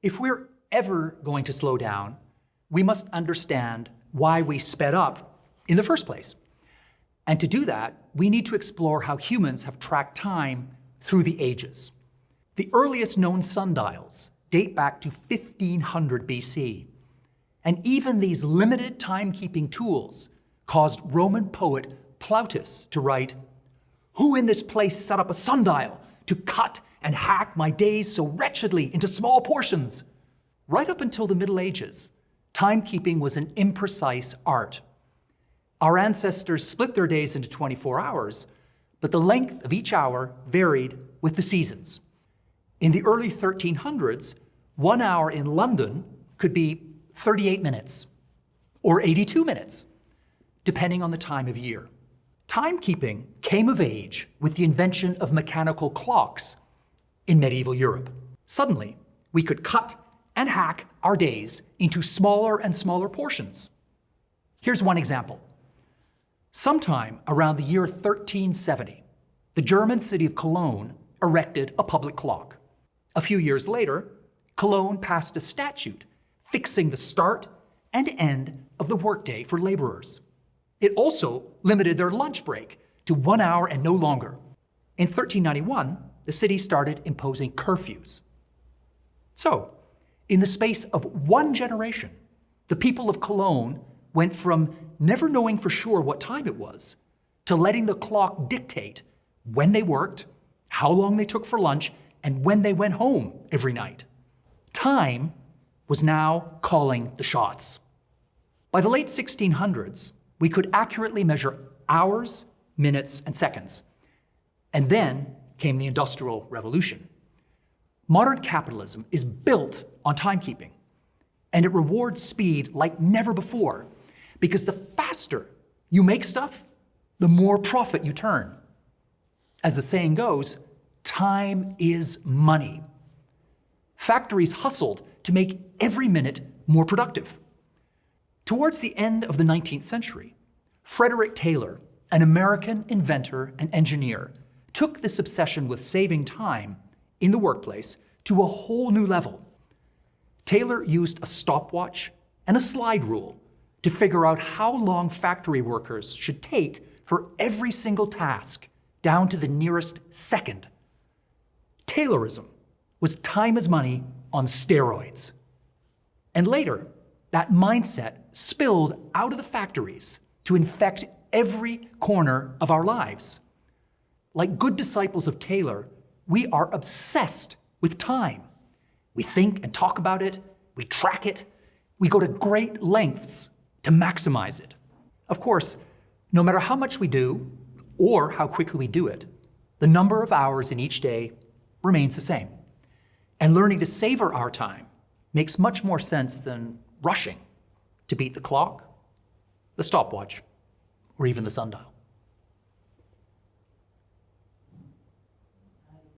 If we're ever going to slow down, we must understand why we sped up in the first place. And to do that, we need to explore how humans have tracked time through the ages. The earliest known sundials date back to 1500 BC. And even these limited timekeeping tools caused Roman poet Plautus to write, "Who in this place set up a sundial to cut and hack my days so wretchedly into small portions?" Right up until the Middle Ages, timekeeping was an imprecise art. Our ancestors split their days into 24 hours, but the length of each hour varied with the seasons. In the early 1300s, 1 hour in London could be 38 minutes or 82 minutes, depending on the time of year. Timekeeping came of age with the invention of mechanical clocks in medieval Europe. Suddenly, we could cut and hack our days into smaller and smaller portions. Here's one example. Sometime around the year 1370, the German city of Cologne erected a public clock. A few years later, Cologne passed a statute fixing the start and end of the workday for laborers. It also limited their lunch break to 1 hour and no longer. In 1391, the city started imposing curfews. So, in the space of one generation, the people of Cologne went from never knowing for sure what time it was to letting the clock dictate when they worked, how long they took for lunch, and when they went home every night. Time was now calling the shots. By the late 1600s, we could accurately measure hours, minutes, and seconds. And then came the Industrial Revolution. Modern capitalism is built on timekeeping, and it rewards speed like never before, because the faster you make stuff, the more profit you turn. As the saying goes, time is money. Factories hustled to make every minute more productive. Towards the end of the 19th century, Frederick Taylor, an American inventor and engineer, took this obsession with saving time in the workplace to a whole new level. Taylor used a stopwatch and a slide rule to figure out how long factory workers should take for every single task, down to the nearest second. Taylorism was time is money on steroids. And later, that mindset spilled out of the factories to infect every corner of our lives. Like good disciples of Taylor, we are obsessed with time. We think and talk about it, we track it, we go to great lengths to maximize it. Of course, no matter how much we do or how quickly we do it, the number of hours in each day remains the same. And learning to savor our time makes much more sense than rushing to beat the clock, the stopwatch, or even the sundial.